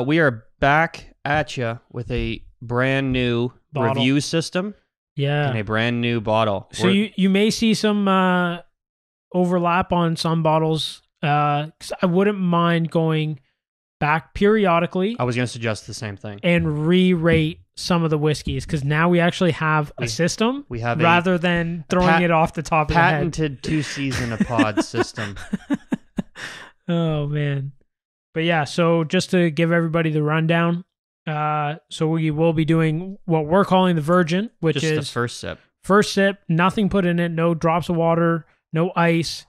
We are back at you with a brand new Bottle. review system Yeah. and a brand new bottle. So you may see some overlap on some bottles. 'Cause I wouldn't mind going back periodically I was going to suggest the same thing. and re-rate some of the whiskeys, because now we actually have a system We have rather than throwing it off the top of the head. patented 2-season a pod system. Oh man. But yeah, so just to give everybody the rundown, so we will be doing what we're calling the Virgin, which Just is the first sip. first sip, nothing put in it, no drops of water, no ice,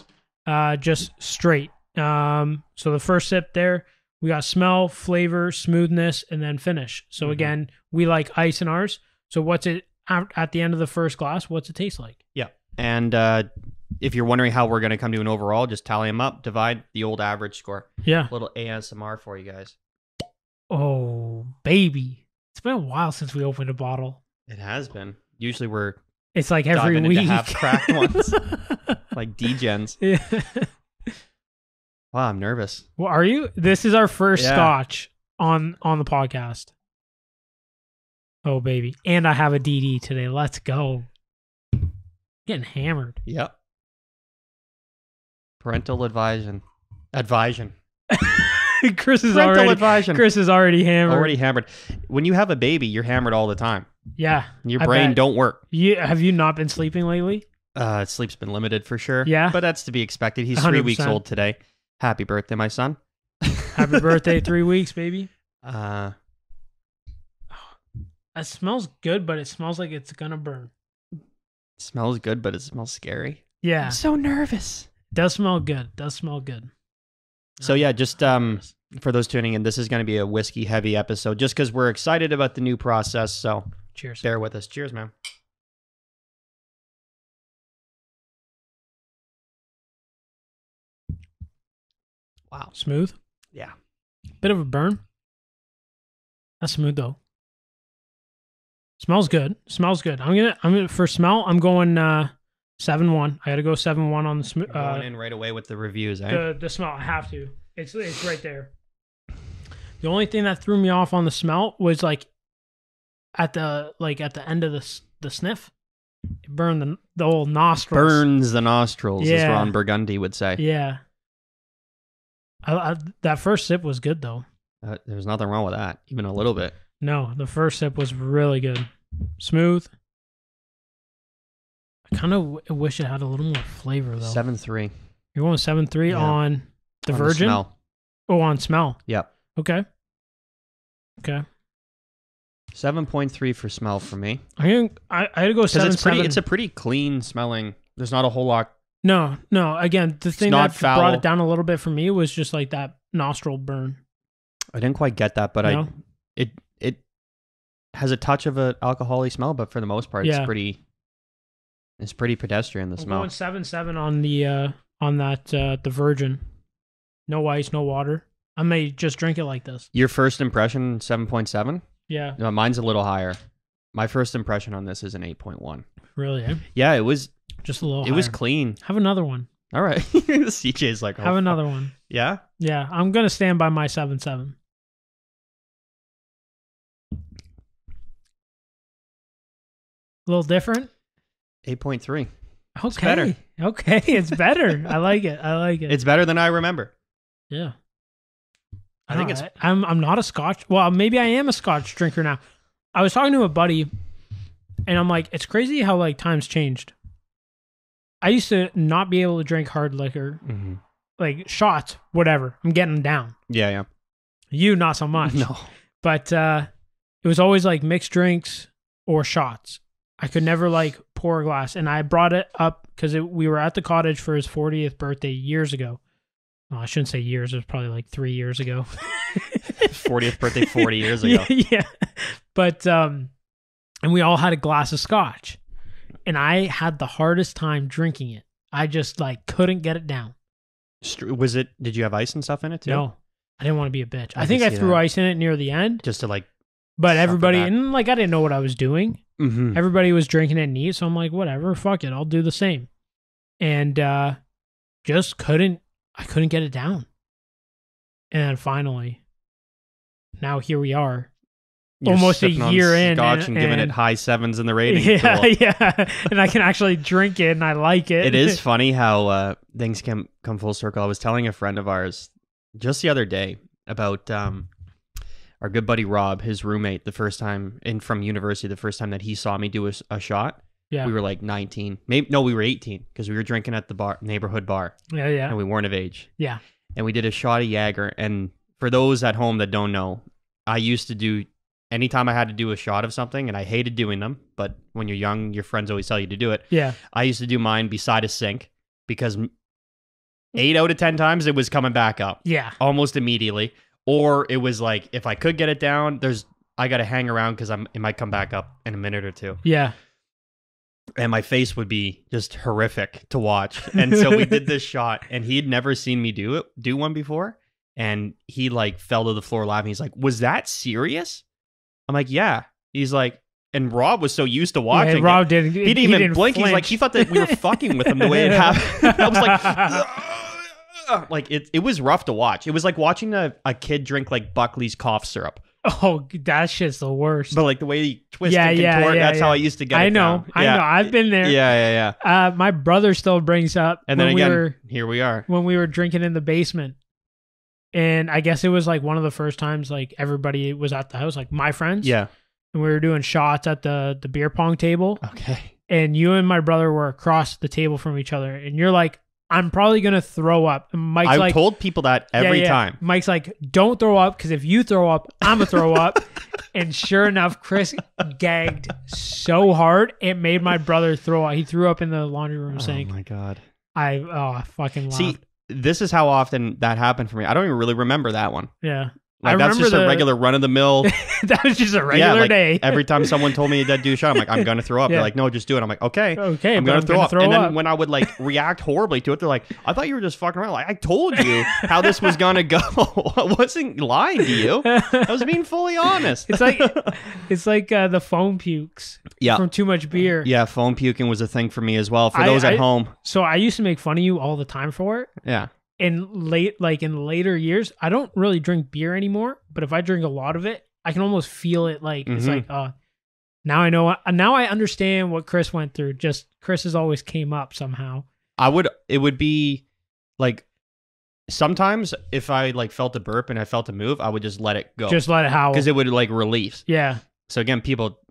just straight. So the first sip there, we got smell, flavor, smoothness, and then finish. So again, we like ice in ours. So what's it at the end of the first glass? What's it taste like? Yeah. And if you're wondering how we're going to come to an overall, just tally them up, divide the old average score. Yeah. A little ASMR for you guys. Oh, baby. It's been a while since we opened a bottle. It has been. Usually we're It's like every diving week. into half-cracked ones, like D-gens. Yeah. Wow, I'm nervous. Well, are you? This is our first Yeah. Scotch on the podcast. Oh, baby. And I have a DD today. Let's go. Getting hammered. Yep. Parental advision. Advision. Chris is Parental advision. Chris is already hammered. Already hammered. When you have a baby, you're hammered all the time. Yeah. Your I brain bet. don't work. Have you not been sleeping lately? Sleep's been limited for sure. Yeah? But that's to be expected. He's 3 weeks 100%. old today. Happy birthday, my son. Happy birthday, 3 weeks, baby. Uh, It smells good, but it smells like it's gonna burn. smells good, but it smells scary. Yeah. I'm so nervous. Does smell good. Does smell good. So yeah, just for those tuning in, this is going to be a whiskey heavy episode just because we're excited about the new process. So Cheers. bear with us. Cheers, man. Wow. Smooth. Yeah. Bit of a burn. That's smooth though. Smells good. Smells good. I'm gonna for smell. I'm going 7-1. I got to go 7-1 on the smooth. Going in right away with the reviews, eh? The smell. I have to. It's right there. The only thing that threw me off on the smell was like at the end of the sniff. It burned the old nostrils. Burns the nostrils, as Yeah. Ron Burgundy would say. Yeah. That first sip was good though. There's nothing wrong with that, even a little bit. No, the first sip was really good. Smooth. I kind of wish it had a little more flavor though. 7.3. You're going 7.3 Yeah. on the On Virgin? smell. Oh, on smell. Yep. Okay. 7.3 for smell for me. I had to go 7. It's a pretty clean smelling. There's not a whole lot. No. Again, the thing not that foul. brought it down a little bit for me was just like that nostril burn. I didn't quite get that, but No? it has a touch of an alcoholic smell, but for the most part, Yeah. it's pretty pedestrian. The I'm smell. going 7.7 on the Virgin. No ice, no water. I may just drink it like this. Your first impression, 7.7. Yeah, No, mine's a little higher. My first impression on this is an 8.1. really. Eh? Yeah, it was. Just a little. It was higher. clean. Have another one. All right. CJ's like, oh, Have another one. Yeah. Yeah, I'm gonna stand by my 7.7. A little different. 8.3. Okay. better. Okay, it's better. I like it. It's better than I remember. Yeah. I think Alright. I'm not a Scotch. Well, maybe I am a Scotch drinker now. I was talking to a buddy, and I'm like, it's crazy how like times changed. I used to not be able to drink hard liquor, Mm-hmm. like shots, whatever. I'm getting them down. Yeah. You not so much. No. But it was always like mixed drinks or shots. I could never like pour a glass, and I brought it up because we were at the cottage for his 40th birthday years ago. Well, I shouldn't say years. It was probably like 3 years ago. 40th birthday 40 years ago. Yeah. But, and we all had a glass of scotch, and I had the hardest time drinking it. I just like couldn't get it down. Did you have ice and stuff in it too? No, I didn't want to be a bitch. I I think can I see threw that. ice in it near the end, Just to like. but Suffer everybody, that. and like I didn't know what I was doing. Mm-hmm. Everybody was drinking it neat, so I'm like, whatever, fuck it, I'll do the same. And just I couldn't get it down. And then finally, now here we are. You're Almost a sipping on year in, Scotch and giving it high 7s in the rating tool. yeah, and I can actually drink it, and I like it. It is funny how things can come full circle. I was telling a friend of ours just the other day about our good buddy Rob, his roommate, the first time from university, the first time that he saw me do a shot. Yeah, we were like 19. Maybe no, we were 18 because we were drinking at the neighborhood bar. Yeah, and we weren't of age. Yeah, and we did a shot of Jaeger. And for those at home that don't know, I used to do. Anytime I had to do a shot of something, and I hated doing them, but when you're young, your friends always tell you to do it. Yeah. I used to do mine beside a sink because 8 out of 10 times it was coming back up. Yeah. Almost immediately. Or it was like, if I could get it down, I got to hang around because it might come back up in a minute or two. Yeah. And my face would be just horrific to watch. And so we did this shot, and he'd never seen me do one before. And he like fell to the floor laughing. He's like, "Was that serious?" I'm like, "Yeah." He's like, and Rob was so used to watching. Yeah, Rob he didn't even blink. Flinch. He's like, he thought that we were fucking with him the way it happened. I was like, like it was rough to watch. It was like watching a kid drink like Buckley's cough syrup. Oh, that shit's the worst. But like the way he twists and contort, that's how I used to get it down. I know. I've been there. Yeah. My brother still brings up. And then again, here we are. When we were drinking in the basement. And I guess it was like one of the first times like everybody was at the house, like my friends. Yeah. And we were doing shots at the beer pong table. Okay. And you and my brother were across the table from each other. And you're like, I'm probably going to throw up. And Mike's I've told people that every time. Mike's like, don't throw up, because if you throw up, I'm going to throw up. And sure enough, Chris gagged so hard, it made my brother throw up. He threw up in the laundry room sink. Oh, my God. I fucking laughed. See, this is how often that happened for me. I don't even really remember that one. Yeah. Like, that's just a regular run-of-the-mill. That was just a regular day. Every time someone told me to do a shot, I'm like, I'm going to throw up. They're like, no, just do it. I'm like, okay, I'm going to throw up. And then when I would like react horribly to it, they're like, I thought you were just fucking around. Like, I told you how this was going to go. I wasn't lying to you. I was being fully honest. It's like the foam pukes from too much beer. Yeah, foam puking was a thing for me as well. For those at home. So I used to make fun of you all the time for it. Yeah. In later years, I don't really drink beer anymore, but if I drink a lot of it, I can almost feel it. Like it's like, now I know. Now I understand what Chris went through. Just Chris has always came up somehow. It would be like sometimes if I like felt a burp and I felt a move, I would just let it go. Just let it howl because it would like release. Yeah. So again, people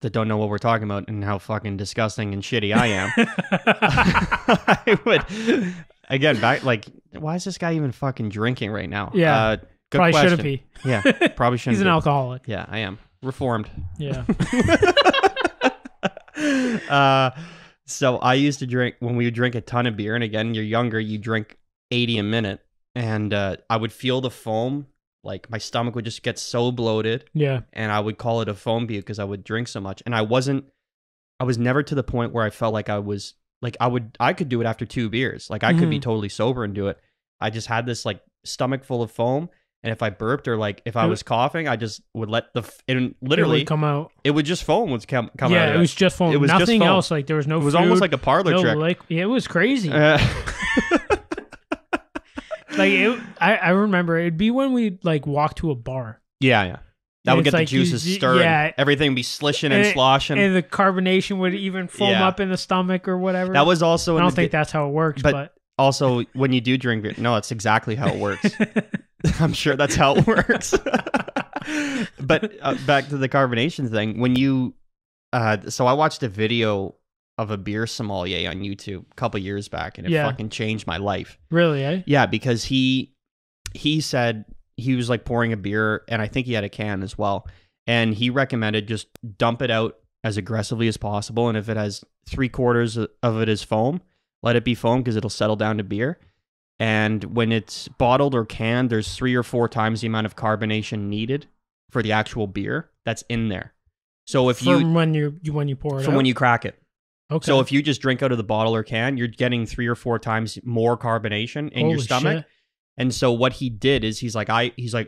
that don't know what we're talking about and how fucking disgusting and shitty I am, I would. Again, back like, why is this guy even fucking drinking right now? Yeah, good probably question. Shouldn't be. Yeah, probably shouldn't. He's an alcoholic. Yeah, I am reformed. Yeah. So I used to drink when we would drink a ton of beer, and again, you're younger, you drink 80 a minute, and I would feel the foam. Like my stomach would just get so bloated. Yeah, and I would call it a foam puke because I would drink so much, and I was never to the point where I felt like I was. Like I could do it after 2 beers. Like I could be totally sober and do it. I just had this like stomach full of foam, and if I burped or like if I was coughing, I just would let it literally would come out. It would just foam would come out. Yeah, it was just foam. It was nothing just foam. Else. Like there was no. It was food, almost like a parlor trick. Like it was crazy. Like I remember it'd be when we like walk to a bar. Yeah. That would get the juices stirring. Yeah. Everything would be slishing and sloshing. And the carbonation would even foam up in the stomach or whatever. That was also... I don't think that's how it works, but... Also, when you do drink beer... No, that's exactly how it works. I'm sure that's how it works. But back to the carbonation thing. When you... so I watched a video of a beer sommelier on YouTube a couple years back, and it fucking changed my life. Really, eh? Yeah, because he said... He was like pouring a beer, and I think he had a can as well. And he recommended just dump it out as aggressively as possible. And if it has 3/4 of it is foam, let it be foam because it'll settle down to beer. And when it's bottled or canned, there's 3 or 4 times the amount of carbonation needed for the actual beer that's in there. So if when you pour it from out? when you crack it. Okay. So if you just drink out of the bottle or can, you're getting 3 or 4 times more carbonation in your stomach. Shit. And so what he did is he's like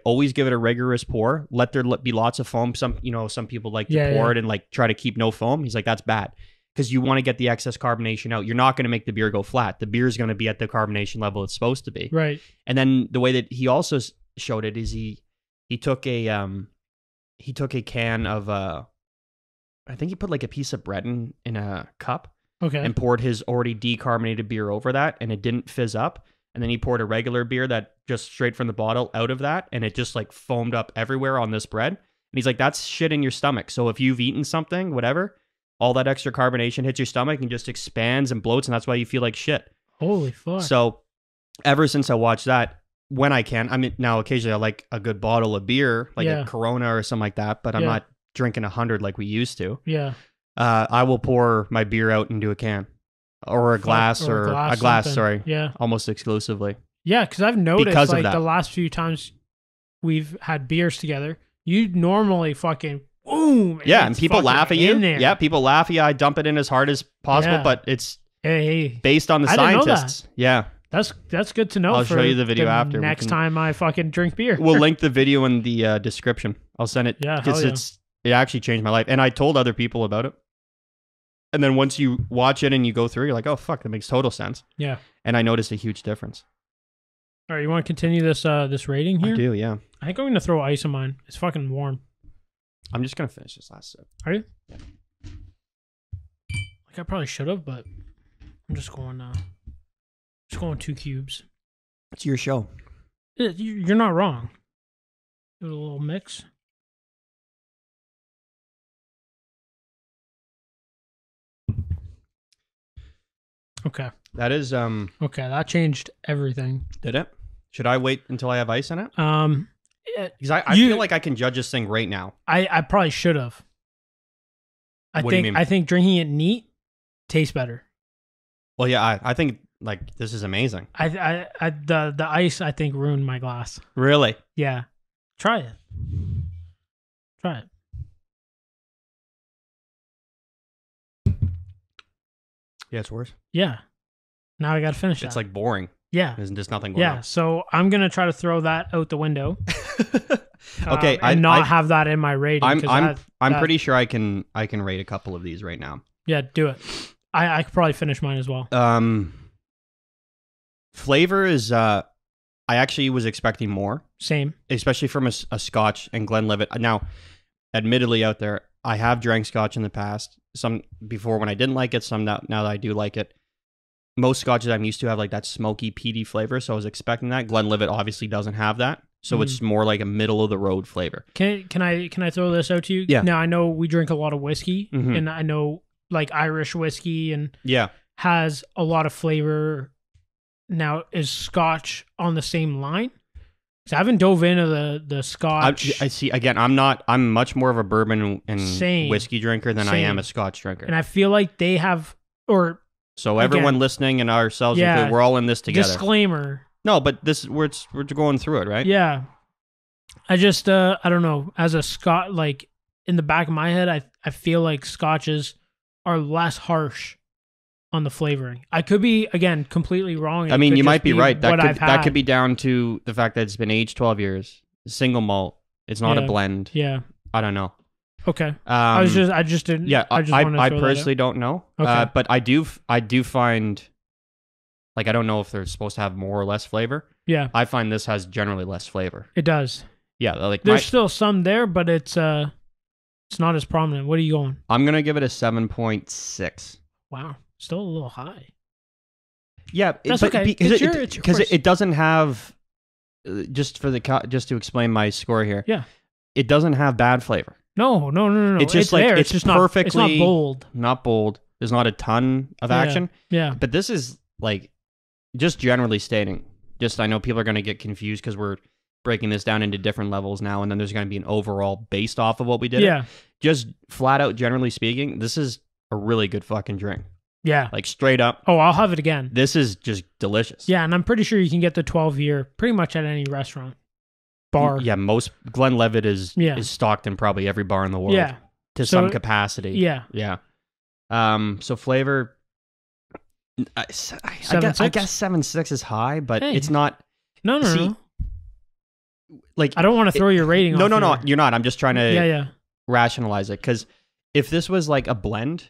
always give it a rigorous pour. Let there be lots of foam. Some people like to pour it and like try to keep no foam. He's like, that's bad because you want to get the excess carbonation out. You're not going to make the beer go flat. The beer is going to be at the carbonation level it's supposed to be. Right. And then the way that he also showed it is he he took a can of I think he put like a piece of bread in a cup Okay. and poured his already decarbonated beer over that, and it didn't fizz up. And then he poured a regular beer that just straight from the bottle out of that, and it just like foamed up everywhere on this bread. And he's like, that's shit in your stomach. So if you've eaten something, whatever, all that extra carbonation hits your stomach and just expands and bloats, and that's why you feel like shit. Holy fuck. So ever since I watched that, when I can, I mean, now occasionally I like a good bottle of beer, like a Corona or something like that, but I'm not drinking 100 like we used to. Yeah. I will pour my beer out into a can or a glass or a glass, sorry. Yeah. Almost exclusively. Yeah, because I've noticed Because of like that. the last few times we've had beers together, you normally fucking boom. Yeah, and people laugh at you. There. Yeah, people laugh at you. I dump it in as hard as possible, but it's based on the I didn't know scientists. Yeah. That's good to know. I'll show you the video after. Next time I fucking drink beer. We'll link the video in the description. I'll send it. Yeah, because it actually changed my life. And I told other people about it. And then once you watch it and you go through, you're like, oh, fuck, that makes total sense. Yeah. And I noticed a huge difference. All right, you want to continue this rating here? I do, yeah. I think I'm going to throw ice on mine. It's fucking warm. I'm just going to finish this last sip. Are you? Yeah. Like I probably should have, but I'm just going 2 cubes. It's your show. You're not wrong. Do a little mix. Okay. That is Okay, that changed everything. Did it? Should I wait until I have ice in it? Because I You- feel like I can judge this thing right now. I probably should have. What do you mean? I think drinking it neat tastes better. Well, yeah, I think like this is amazing. The ice I think ruined my glass. Really? Yeah. Try it. Try it. Yeah, it's worse. Yeah. Now I got to finish It's that. like boring. Yeah. There's just nothing going Yeah. on. So I'm going to try to throw that out the window. Okay, and not have that in my rating. I'm pretty sure I can rate a couple of these right now. Yeah, do it. I could probably finish mine as well. Flavor is I actually was expecting more, Same. especially from a Scotch and Glenlivet. Now, admittedly out there, I have drank Scotch in the past. Some before when I didn't like it, some now that I do like it. Most Scotches I'm used to have like that smoky, peaty flavor, so I was expecting that. Glenlivet obviously doesn't have that, so it's more like a middle of the road flavor. Can I throw this out to you? Yeah. Now I know we drink a lot of whiskey, Mhm. and I know like Irish whiskey and Yeah, has a lot of flavor. Now is Scotch on the same line? 'Cause I haven't dove into the Scotch. I see. Again, I'm much more of a bourbon and Same. whiskey drinker than I Same. am a Scotch drinker. And I feel like they have, or So everyone Again, listening and ourselves yeah, included, we're all in this together. disclaimer. No, but this we're going through it, right? Yeah. I just I don't know. As a Scot, like in the back of my head, I feel like Scotches are less harsh on the flavoring. I could be again completely wrong. I mean, It you could might just be right. what I've That had. could be down to the fact that it's been aged 12 years, single malt. It's not a Yeah. blend. Yeah. I don't know. Okay. I just didn't. Yeah, I just wanted to I throw that out. personally don't know. Okay. But I do find, like, I don't know if they're supposed to have more or less flavor. Yeah, I find this has generally less flavor. it does. Yeah, like There's still some there, but it's not as prominent. What are you going? I'm gonna give it a 7.6. Wow, still a little high. Yeah, That's okay. It's your choice. it doesn't have just to explain my score here. Yeah, it doesn't have bad flavor. No. It's just like there. it's just perfectly not. It's not bold. Not bold. There's not a ton of Yeah. action. Yeah. But this is like just generally stating. Just I know people are going to get confused because we're breaking this down into different levels now, and then there's going to be an overall based off of what we did. Yeah. Just flat out, generally speaking, this is a really good fucking drink. Yeah. Like straight up, Oh, I'll have it again. this is just delicious. Yeah, and I'm pretty sure you can get the 12-year pretty much at any restaurant, bar. Yeah, most Glenlivet is Yeah. stocked in probably every bar in the world. Yeah. To So- some capacity. Yeah. Yeah. So flavor, I guess 7.6 is high, but Hey. it's not No. See, like. I don't want to throw your rating No, off. no, here. you're not. I'm just trying to Yeah. rationalize it because if this was like a blend,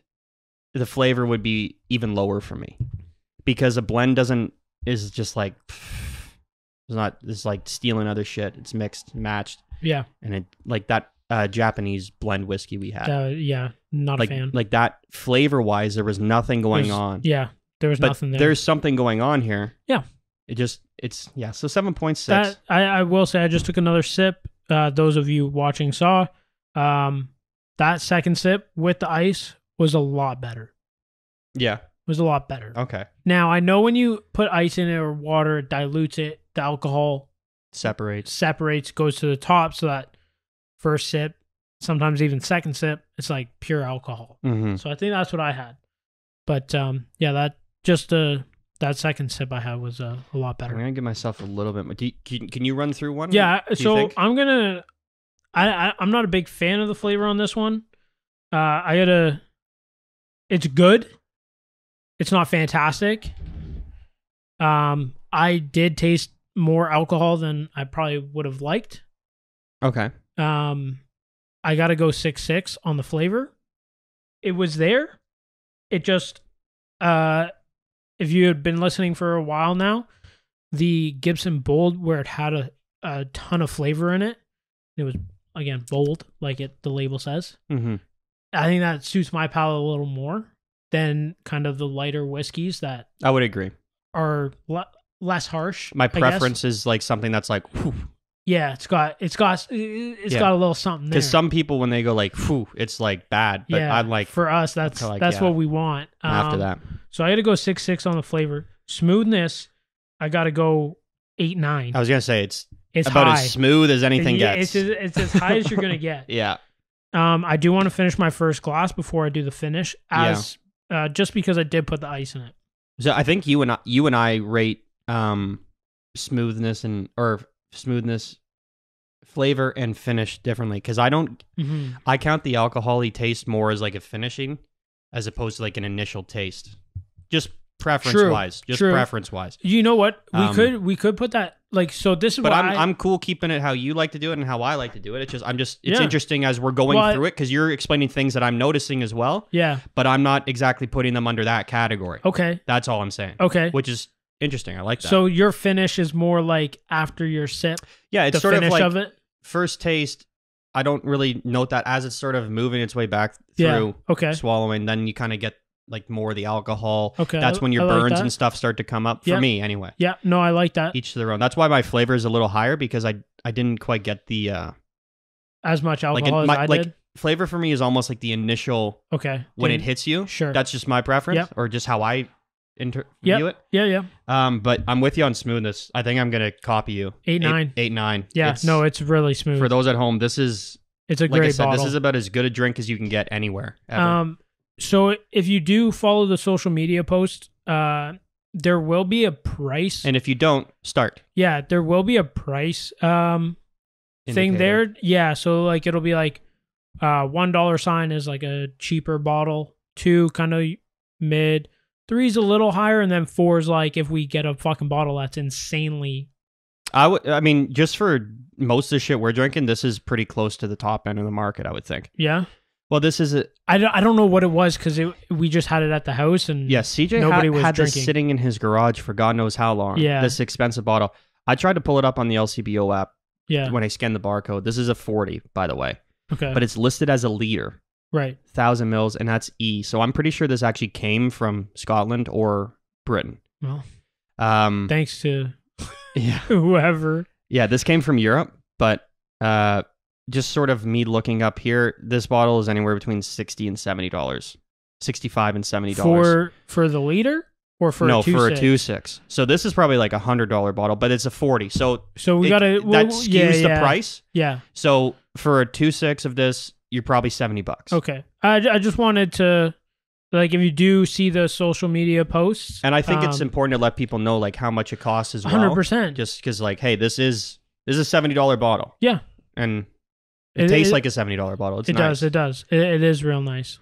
the flavor would be even lower for me because a blend is just like it's not. It's like stealing other shit. It's mixed, matched. Yeah. And it like that Japanese blend whiskey we had. Not like, a fan. Like that flavor wise, there was nothing going on. Yeah, there was nothing there. There's something going on here. Yeah. So 7.6. That, I will say I just took another sip. Those of you watching saw. That second sip with the ice was a lot better. Yeah. Was a lot better. Okay. Now, I know when you put ice in it or water, it dilutes it. The alcohol separates, goes to the top, so that first sip, sometimes even second sip, it's like pure alcohol. Mm-hmm. So I think that's what I had. But that second sip I had was a lot better. I'm going to give myself a little bit more. Can you run through one? Yeah, so I'm going to... I'm not a big fan of the flavor on this one. It's good. It's not fantastic. I did taste more alcohol than I probably would have liked. Okay. I got to go 6.6 on the flavor. It was there. It just, if you had been listening for a while now, the Gibson Bold, where it had a ton of flavor in it, it was, again, bold, like the label says. Mm-hmm. I think that suits my palate a little more than kind of the lighter whiskeys that I would agree are less harsh. My preference is like something that's like, whew. Yeah, it's got a little something there. Because some people when they go like, whew, it's like bad. But I'm like, for us, that's what we want. After that, so I got to go 6.6 on the flavor. Smoothness, I got to go 8.9. I was gonna say it's about high. as smooth as anything gets. It's as high as you're gonna get. Yeah. I do want to finish my first glass before I do the finish, just because I did put the ice in it. So I think you and I rate smoothness flavor and finish differently, because I don't. Mm-hmm. I count the alcohol-y taste more as like a finishing, as opposed to like an initial taste. Just preference-wise. Preference-wise. You know what? We could put that like so. This is. But I'm cool keeping it how you like to do it and how I like to do it. It's interesting as we're going through it, because you're explaining things that I'm noticing as well. Yeah. But I'm not exactly putting them under that category. Okay. That's all I'm saying. Okay. Which is interesting. I like that. So your finish is more like after your sip. Yeah, it's the sort of finish like of it. First taste. I don't really note that as it's sort of moving its way back through swallowing. Then you kind of get like more of the alcohol. Okay. That's when your burns and stuff start to come up for me anyway. Yeah. No, I like that. Each to their own. That's why my flavor is a little higher, because I didn't quite get the as much alcohol as I did. Flavor for me is almost like the initial when it hits you. Sure. That's just my preference or just how I view it. Yeah. But I'm with you on smoothness. I think I'm gonna copy you. 8.9. 8.9. Yeah. It's really smooth. For those at home, it's a great like I said, bottle. This is about as good a drink as you can get anywhere. Ever. So if you do follow the social media post, there will be a price. And if you don't, start. Yeah, there will be a price thing there. Yeah, so like it'll be like $1 sign is like a cheaper bottle, 2 kind of mid, 3 is a little higher, and then 4 is like if we get a fucking bottle that's insanely. I mean, just for most of the shit we're drinking, this is pretty close to the top end of the market, I would think. Yeah. Well, this is I don't know what it was, because we just had it at the house, and CJ nobody was had drinking. This sitting in his garage for God knows how long. Yeah. This expensive bottle. I tried to pull it up on the LCBO app. Yeah. When I scanned the barcode. This is a 40, by the way. Okay. But it's listed as a liter. Right. 1,000 mils, and that's E. So I'm pretty sure this actually came from Scotland or Britain. Well, thanks to whoever. Yeah, this came from Europe, but just sort of me looking up here, this bottle is anywhere between $60 and $70. $65 and $70. For the liter? Or for a 2.6? For a 2.6. So this is probably like $100 bottle, but it's a 40. So we gotta that skews the price. Yeah. So for a 2.6 of this, you're probably $70. Okay. I just wanted to, like, if you do see the social media posts, and I think it's important to let people know like how much it costs as well. 100%. Just because like, hey, this is a $70 bottle. Yeah. And it tastes like a $70 bottle. It does. It is real nice.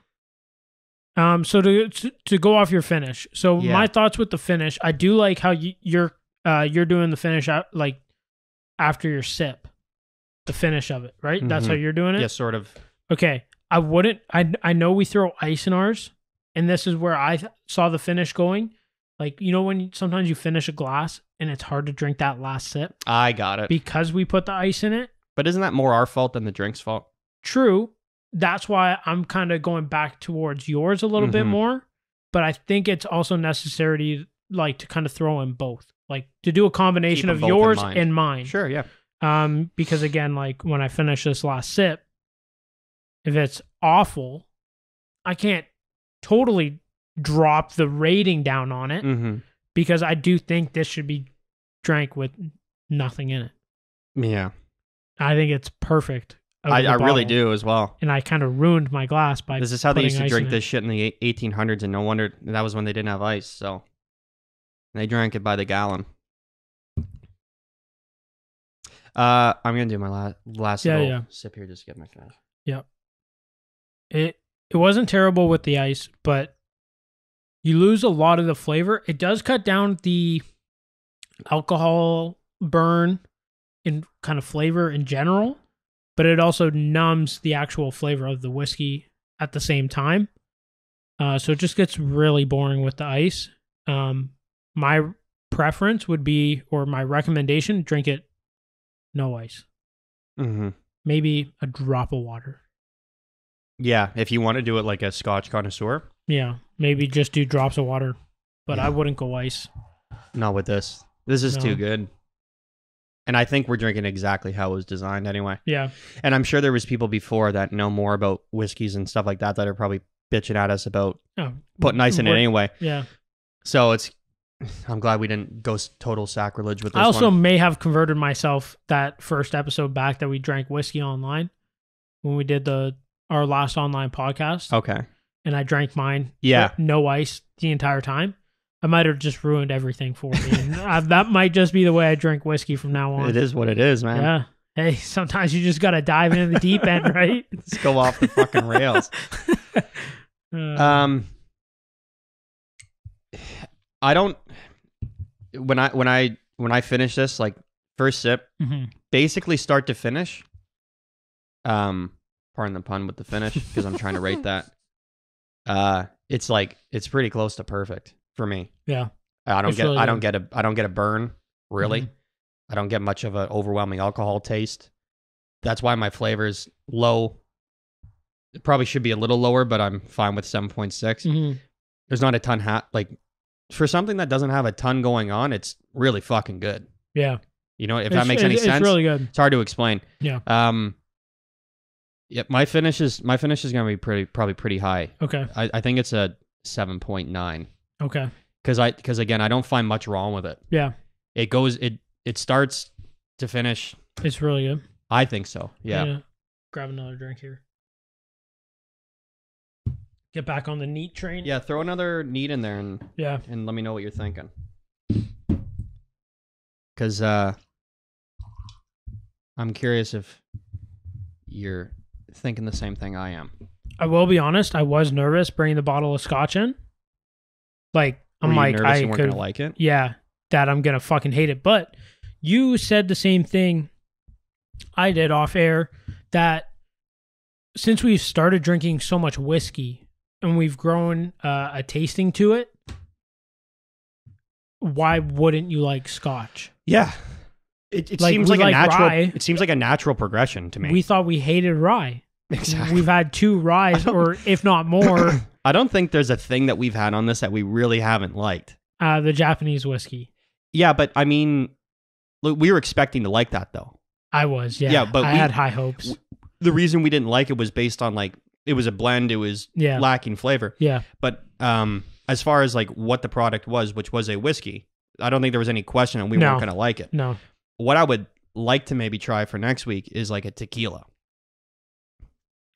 So to go off your finish. So my thoughts with the finish, I do like how you're doing the finish out like after your sip, the finish of it, right? Mm-hmm. That's how you're doing it. Yeah, sort of. Okay, I know we throw ice in ours, and this is where I saw the finish going. Like, you know, when sometimes you finish a glass and it's hard to drink that last sip. I got it because we put the ice in it. But isn't that more our fault than the drink's fault? True. That's why I'm kind of going back towards yours a little bit more. But I think it's also necessary to kind of throw in both. Like to do a combination of yours and mine. Sure, yeah. Because again, like when I finish this last sip, if it's awful, I can't totally drop the rating down on it because I do think this should be drank with nothing in it. Yeah. I think it's perfect. I really do as well. And I kind of ruined my glass by This is how they used to drink this shit in the 1800s, and no wonder that was when they didn't have ice, so they drank it by the gallon. I'm going to do my last little sip here just to get my finish. Yep. It wasn't terrible with the ice, but you lose a lot of the flavor. It does cut down the alcohol burn in kind of flavor in general, but it also numbs the actual flavor of the whiskey at the same time. So it just gets really boring with the ice. My preference would be, or my recommendation, drink it no ice. Maybe a drop of water. Yeah, if you want to do it like a Scotch connoisseur. Yeah, maybe just do drops of water, but I wouldn't go ice. Not with this. This is too good. And I think we're drinking exactly how it was designed anyway. Yeah. And I'm sure there was people before that know more about whiskeys and stuff like that are probably bitching at us about putting ice in it anyway. Yeah. So I'm glad we didn't go total sacrilege with this I also one. may have converted myself that first episode back that we drank whiskey online when we did our last online podcast. Okay. And I drank mine. Yeah. No ice the entire time. I might have just ruined everything for me. And that might just be the way I drink whiskey from now on. It is what it is, man. Yeah. Hey, sometimes you just got to dive into the deep end, right? Let's go off the fucking rails. I don't. When I finish this, like first sip, basically start to finish. Pardon the pun with the finish because I'm trying to rate that. It's pretty close to perfect for me. Yeah. I don't get a burn, really. I don't get much of an overwhelming alcohol taste. That's why my flavor is low. It probably should be a little lower, but I'm fine with 7.6. There's not a ton for something that doesn't have a ton going on, it's really fucking good. Yeah. You know, if that makes any sense. It's really good. It's hard to explain. Yeah. Yeah, my finish is going to be probably pretty high. Okay. I think it's a 7.9. Okay. Because again, I don't find much wrong with it. Yeah. It starts to finish. It's really good. I think so. Yeah. Grab another drink here. Get back on the neat train. Yeah, throw another neat in there and let me know what you're thinking. Because I'm curious if you're thinking the same thing I am. I will be honest, I was nervous bringing the bottle of Scotch in. Like, I'm like, nervous you weren't gonna like it? Yeah, that I'm gonna fucking hate it. But you said the same thing I did off air, that since we've started drinking so much whiskey and we've grown a tasting to it, why wouldn't you like Scotch? Yeah. It seems like a natural. Rye. It seems like a natural progression to me. We thought we hated rye. Exactly. We've had 2 ryes, or if not more. I don't think there's a thing that we've had on this that we really haven't liked. The Japanese whiskey. Yeah, but I mean, look, we were expecting to like that though. I was, yeah. Yeah, but I had high hopes. The reason we didn't like it was based on it was a blend. It was lacking flavor. Yeah. But as far as what the product was, which was a whiskey, I don't think there was any question and we weren't going to like it. No. What I would like to maybe try for next week is a tequila.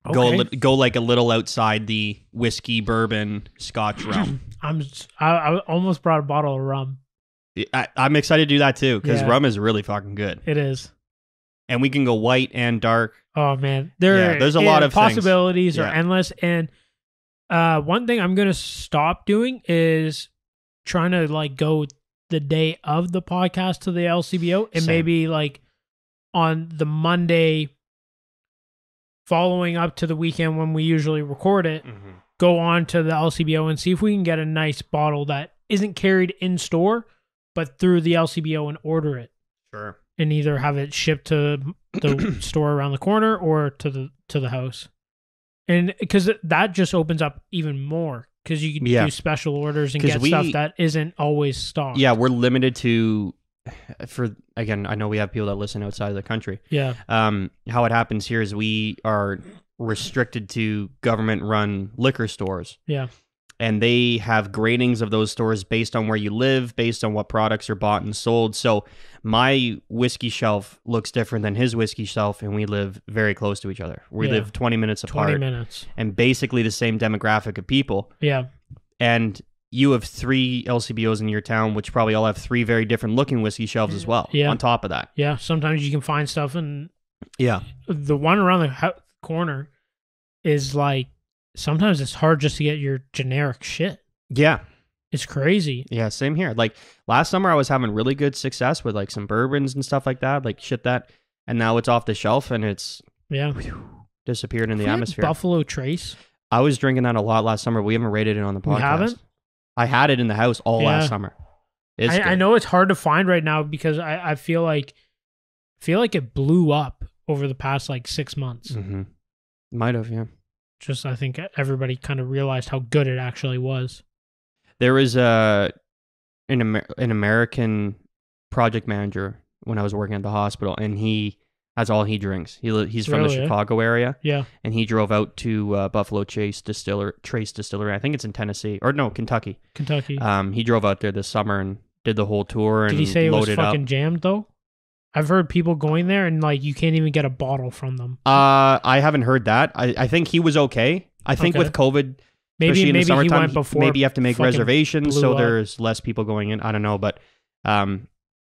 Okay. Go a little outside the whiskey, bourbon, Scotch realm. I almost brought a bottle of rum. I'm excited to do that too because rum is really fucking good. It is. And we can go white and dark. Oh man, there's a lot of possibilities are endless. And one thing I'm gonna stop doing is trying to go the day of the podcast to the LCBO, and maybe on the Monday following up to the weekend when we usually record it, go on to the LCBO and see if we can get a nice bottle that isn't carried in store, but through the LCBO and order it. Sure. and either have it shipped to the store around the corner or to the house. And because that just opens up even more, because you can do special orders and get stuff that isn't always stocked. Yeah, we're limited to, again, I know we have people that listen outside of the country. Yeah. How it happens here is we are restricted to government-run liquor stores. Yeah. And they have gradings of those stores based on where you live, based on what products are bought and sold. So my whiskey shelf looks different than his whiskey shelf, and we live very close to each other. We live 20 minutes apart. 20 minutes. And basically the same demographic of people. Yeah. And you have 3 LCBOs in your town, which probably all have 3 very different looking whiskey shelves as well, on top of that. Yeah, sometimes you can find stuff, and the one around the corner is like, sometimes it's hard just to get your generic shit. Yeah. It's crazy. Yeah, same here. Like last summer I was having really good success with like some bourbons and stuff like that, like shit that, and now it's off the shelf and it's disappeared in the atmosphere. Buffalo Trace. I was drinking that a lot last summer. We haven't rated it on the podcast. You haven't? I had it in the house all last summer. I know it's hard to find right now because I feel like it blew up over the past like 6 months. Mm-hmm. Might have, yeah. Just I think everybody kind of realized how good it actually was. There was an American project manager when I was working at the hospital, and that's all he drinks. He's from the Chicago area. Yeah. And he drove out to Buffalo Trace Distillery. I think it's in Tennessee. Or no, Kentucky. He drove out there this summer and did the whole tour. Did and he say it was loaded fucking up. jammed though? I've heard people going there and like you can't even get a bottle from them. I haven't heard that. I think he was okay. I think with COVID, especially in the summertime, he went before. Maybe you have to make reservations so up. there's less people going in. I don't know, but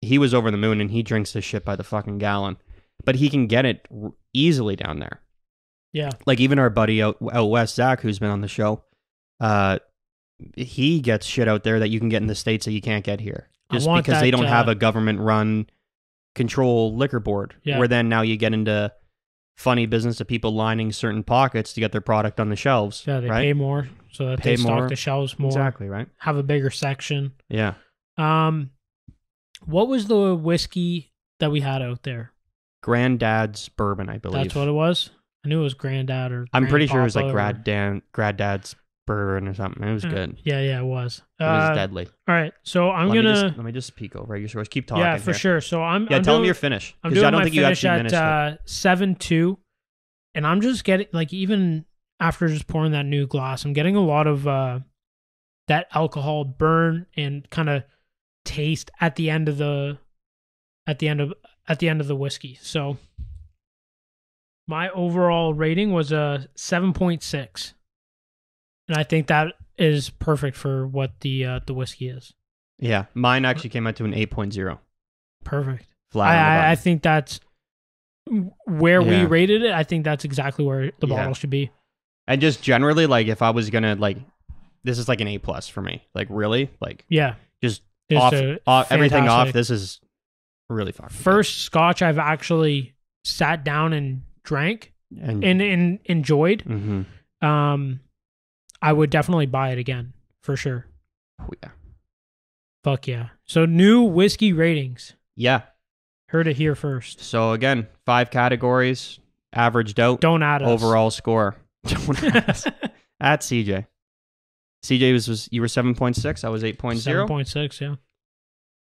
he was over the moon and he drinks this shit by the fucking gallon. But he can get it easily down there. Yeah. Like even our buddy out west, Zach, who's been on the show, he gets shit out there that you can get in the States that you can't get here. Just because they don't have a government-run control liquor board. Yeah. Where then now you get into funny business of people lining certain pockets to get their product on the shelves. Yeah, they pay more so that they stock the shelves more. Exactly, right? Have a bigger section. Yeah. What was the whiskey that we had out there? Granddad's bourbon, I believe. That's what it was? I knew it was Granddad or I'm pretty sure it was like Granddad's bourbon or something. It was good. Yeah, it was. It was deadly. All right, so let me just peek over your source. Keep talking. Yeah, for sure. So tell them your finish. I'm doing my finish at 7.2, and I'm just getting like even after just pouring that new glass, I'm getting a lot of that alcohol burn and kind of taste at the end of the whiskey. So my overall rating was a 7.6. And I think that is perfect for what the whiskey is. Yeah, mine actually came out to an 8.0. Perfect. Flat. I think that's where we rated it. I think that's exactly where the bottle should be. And just generally, like if I was gonna this is like an A+ for me. Like really, like just off everything off. This is really fucking first good. Scotch I've actually sat down and drank and enjoyed. Mm-hmm. I would definitely buy it again, for sure. Oh, yeah. Fuck yeah. So new whiskey ratings. Yeah. Heard it here first. So again, 5 categories, averaged out. Don't add us. Overall score. Don't add us. At CJ. CJ you were 7.6, I was 8.0. 7.6, yeah.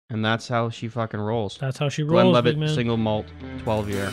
And that's how she fucking rolls. That's how she rolls, Glenlivet single malt 12 year.